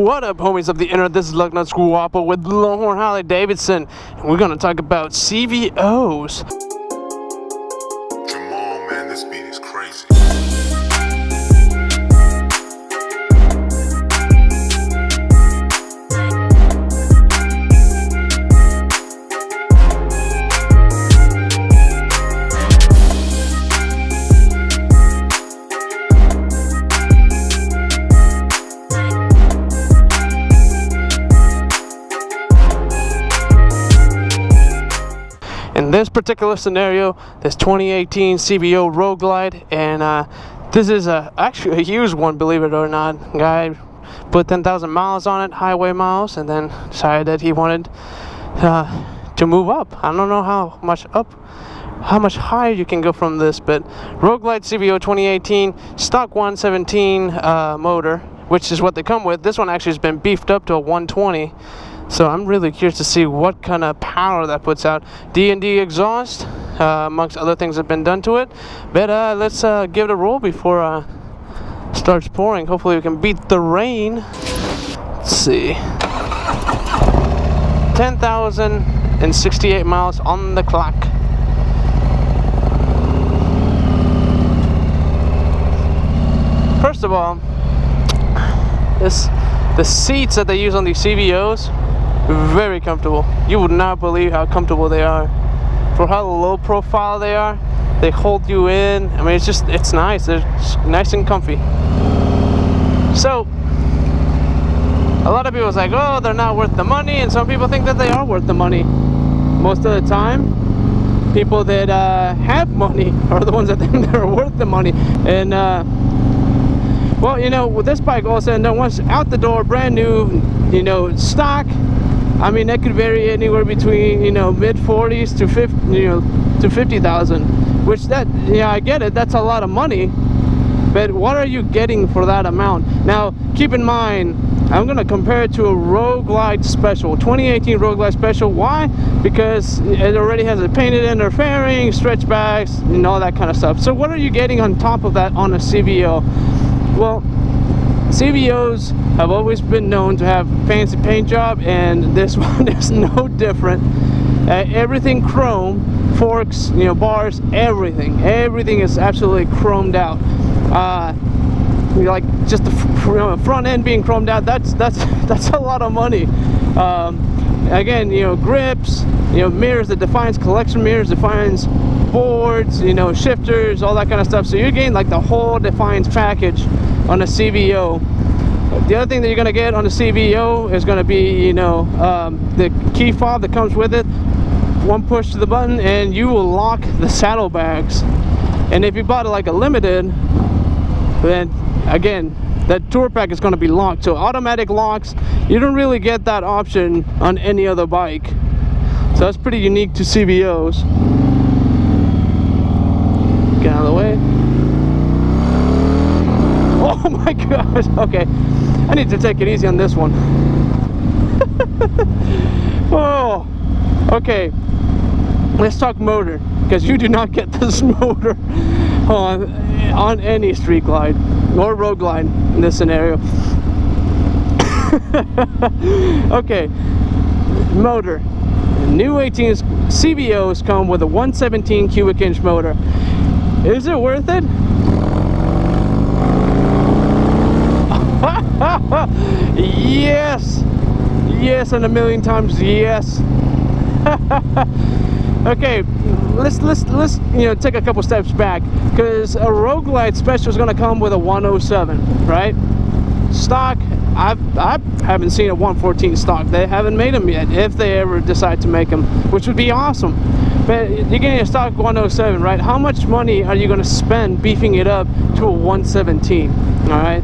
What up, homies of the internet? This is Lucknuts Guapo with Longhorn Harley-Davidson, and we're gonna talk about CVOs. Jamal, man, this beat is crazy. In this particular scenario, this 2018 CVO Road Glide, and this is actually a used one, believe it or not. Guy put 10,000 miles on it, highway miles, and then decided that he wanted to move up. I don't know how much higher you can go from this, but Road Glide CVO 2018 stock 117 motor, which is what they come with. This one actually has been beefed up to a 120. So I'm really curious to see what kind of power that puts out. D&D exhaust, amongst other things have been done to it. But let's give it a roll before it starts pouring. Hopefully we can beat the rain. Let's see. 10,068 miles on the clock. First of all, the seats that they use on these CVOs, very comfortable. You would not believe how comfortable they are. For how low profile they are, they hold you in. I mean, it's nice. They're nice and comfy. So a lot of people is like, oh, they're not worth the money, and some people think that they are worth the money. Most of the time, people that have money are the ones that think they're worth the money. And well, you know, with this bike, all of a sudden, once out the door, brand new, you know, stock. I mean, that could vary anywhere between, you know, mid 40s to 50, you know, to 50,000. Which that, yeah, I get it. That's a lot of money. But what are you getting for that amount? Now, keep in mind, I'm gonna compare it to a Road Glide Special, 2018 Road Glide Special. Why? Because it already has a painted inner fairing, stretch backs, and all that kind of stuff. So what are you getting on top of that on a CVO? Well, CVOs have always been known to have fancy paint job, and this one is no different. Everything chrome, forks, you know, bars, everything is absolutely chromed out. Like just the front end being chromed out, that's a lot of money. Again, you know, grips, you know, mirrors that defines, collection mirrors defines, boards, you know, shifters, all that kind of stuff. So you're getting like the whole defines package on a CVO. The other thing that you're going to get on the CVO is going to be, you know, the key fob that comes with it. One push to the button and you will lock the saddlebags. And if you bought it like a limited, then again, that tour pack is going to be locked. So automatic locks, you don't really get that option on any other bike. So that's pretty unique to CVOs. Get out of the way. Oh my gosh, okay. I need to take it easy on this one. Oh, okay. Let's talk motor, because you do not get this motor on any street glide or road glide in this scenario. Okay, motor. New 18 CVOs come with a 117 cubic inch motor. Is it worth it? Yes, and a million times yes. Okay, let's you know, take a couple steps back, because a Road Glide Special is going to come with a 107, right? Stock, I haven't seen a 114 stock. They haven't made them yet, if they ever decide to make them, which would be awesome. But you're getting a stock 107, right? How much money are you going to spend beefing it up to a 117? All right.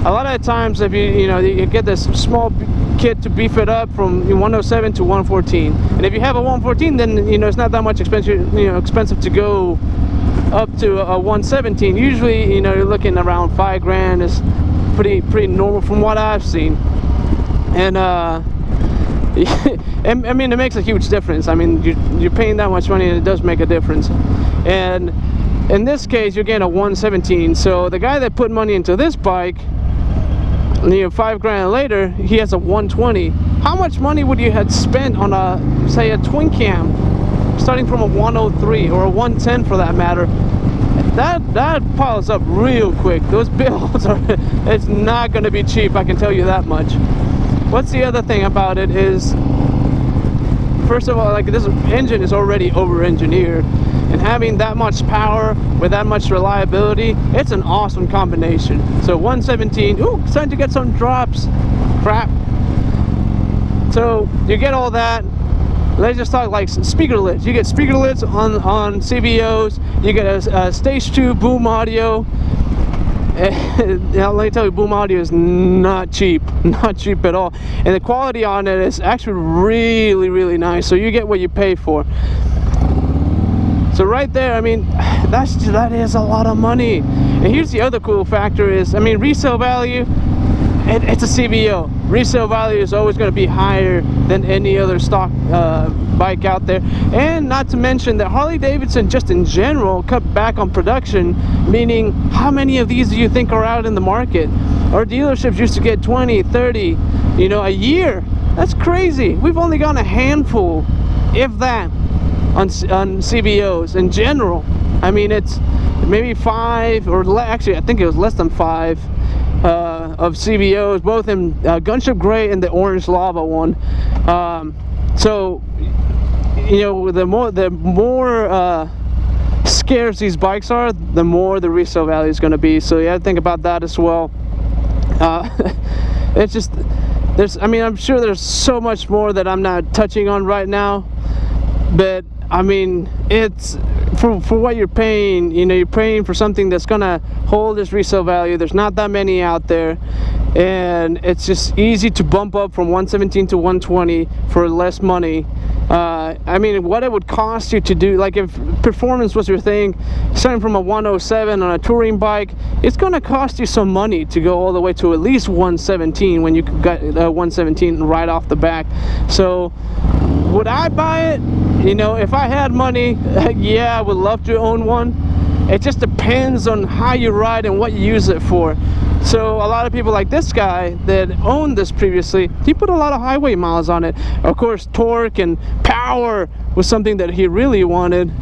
A lot of the times, if you know, you get this small kit to beef it up from 107 to 114, and if you have a 114, then you know it's not that much expensive to go up to a 117. Usually, you know, you're looking around $5,000 is pretty normal from what I've seen, and I mean, it makes a huge difference. I mean, you're paying that much money, and it does make a difference. And in this case, you're getting a 117. So the guy that put money into this bike you know, 5 grand later, he has a 120. How much money would you have spent on a, say, a twin cam, starting from a 103 or a 110 for that matter? That piles up real quick. Those bills are, it's not going to be cheap, I can tell you that much. What's the other thing about it is, first of all, like, this engine is already over-engineered, and having that much power with that much reliability, it's an awesome combination. So 117, ooh, starting to get some drops. Crap. So you get all that. Let's just talk like speaker lids. You get speaker lids on CVOs. You get a stage 2 boom audio. Now, let me tell you, boom audio is not cheap at all, and the quality on it is actually really, really nice. So you get what you pay for. So right there, I mean, that is a lot of money. And here's the other cool factor is, I mean, resale value. It's a CVO. Resale value is always going to be higher than any other stock bike out there. And not to mention that Harley-Davidson, just in general, cut back on production, meaning how many of these do you think are out in the market? Our dealerships used to get 20, 30, you know, a year. That's crazy. We've only gotten a handful, if that, on CVOs in general. I mean, it's maybe 5, or actually I think it was less than 5 of CVOs, both in gunship gray and the orange lava one. So, you know, the more scarce these bikes are, the more the resale value is going to be. So you have to think about that as well. It's just, I mean, I'm sure there's so much more that I'm not touching on right now, but I mean, it's for what you're paying. You know, you're paying for something that's gonna hold this resale value. There's not that many out there, and it's just easy to bump up from 117 to 120 for less money. I mean, what it would cost you to do, like if performance was your thing, starting from a 107 on a touring bike, it's gonna cost you some money to go all the way to at least 117 when you got 117 right off the back. So would I buy it? You know, if I had money, yeah, I would love to own one. It just depends on how you ride and what you use it for. So a lot of people like this guy that owned this previously, he put a lot of highway miles on it. Of course, torque and power was something that he really wanted.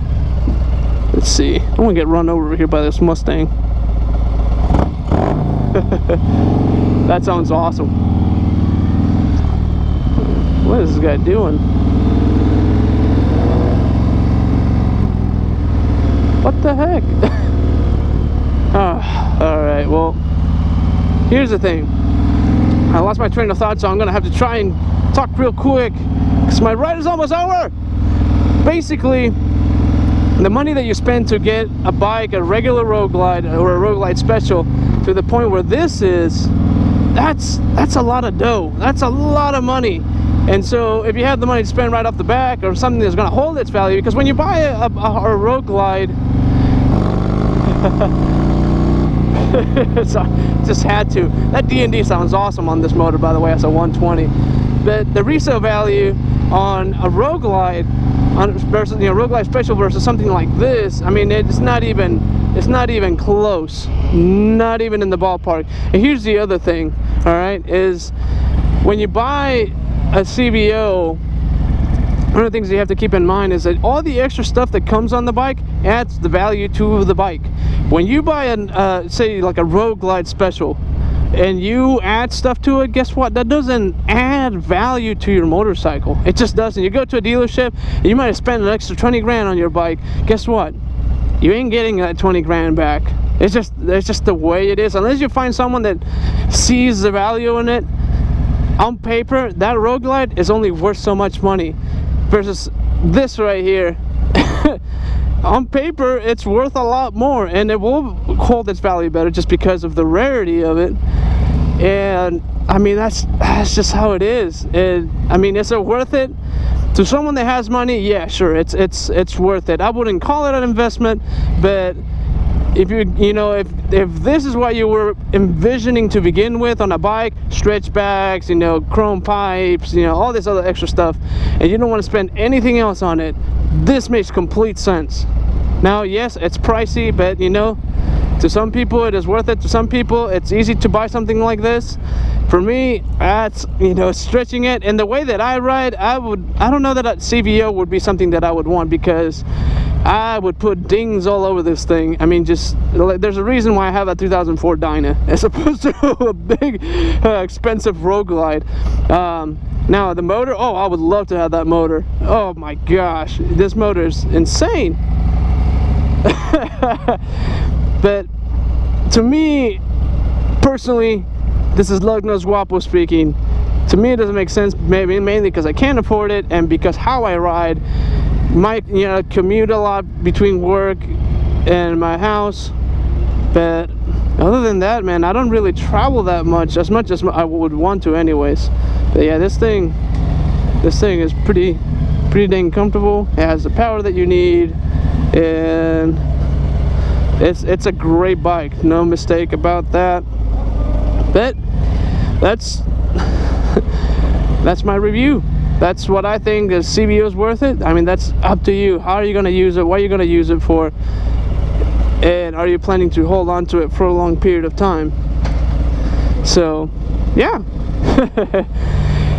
Let's see, I'm gonna get run over here by this Mustang. That sounds awesome. What is this guy doing? What the heck? Oh, alright, well, here's the thing. I lost my train of thought, so I'm gonna have to try and talk real quick because my ride is almost over. Basically, the money that you spend to get a bike, a regular Road Glide or a Road Glide Special, to the point where this is, that's a lot of dough. That's a lot of money. And so if you have the money to spend right off the back, or something that's going to hold its value, because when you buy a Road Glide, so just had to. That D&D sounds awesome on this motor, by the way. It's a 120. But the resale value on a Road Glide versus, you know, Road Glide Special versus something like this, I mean, it's not even close. Not even in the ballpark. And here's the other thing, all right, is when you buy a CVO, one of the things you have to keep in mind is that all the extra stuff that comes on the bike adds the value to the bike. When you buy an say like a Road Glide Special and you add stuff to it, guess what? That doesn't add value to your motorcycle. It just doesn't. You go to a dealership, you might have spent an extra 20 grand on your bike. Guess what? You ain't getting that 20 grand back. It's just the way it is. Unless you find someone that sees the value in it. On paper, that Road Glide is only worth so much money versus this right here. On paper, it's worth a lot more, and it will hold its value better just because of the rarity of it. And I mean, that's just how it is. I mean, is it worth it to someone that has money? Yeah, sure, it's worth it. I wouldn't call it an investment, but if you know, if this is what you were envisioning to begin with on a bike, stretch backs, you know, chrome pipes, you know, all this other extra stuff, and you don't want to spend anything else on it, this makes complete sense. Now, yes, it's pricey, but you know, To some people it is worth it. To some people it's easy to buy something like this. For me, that's, you know, stretching it. And the way that I ride, I don't know that a CVO would be something that I would want, because I would put dings all over this thing. I mean, just, there's a reason why I have a 2004 Dyna as opposed to a big expensive Road Glide. Now the motor, oh, I would love to have that motor. Oh my gosh, this motor is insane. But to me personally, this is Lugnos Guapo speaking, to me it doesn't make sense, maybe mainly because I can't afford it, and because how I ride. Might, you know, commute a lot between work and my house, but other than that, man, I don't really travel that much as I would want to anyways. But yeah, this thing is pretty dang comfortable. It has the power that you need, and it's a great bike, no mistake about that. But that's my review. That's what I think is CVO's worth it. I mean, that's up to you. How are you going to use it? What are you going to use it for? And are you planning to hold on to it for a long period of time? So, yeah.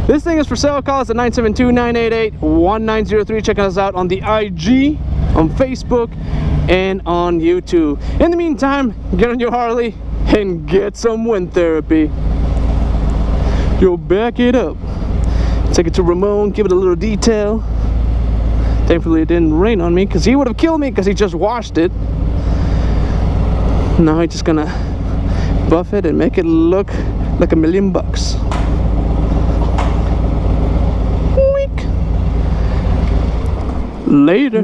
This thing is for sale. Call us at 972-988-1903. Check us out on the IG, on Facebook, and on YouTube. In the meantime, get on your Harley and get some wind therapy. You'll back it up. Take it to Ramon, give it a little detail. Thankfully it didn't rain on me, because he would have killed me because he just washed it. Now he's just gonna buff it and make it look like $1,000,000. Week. Later.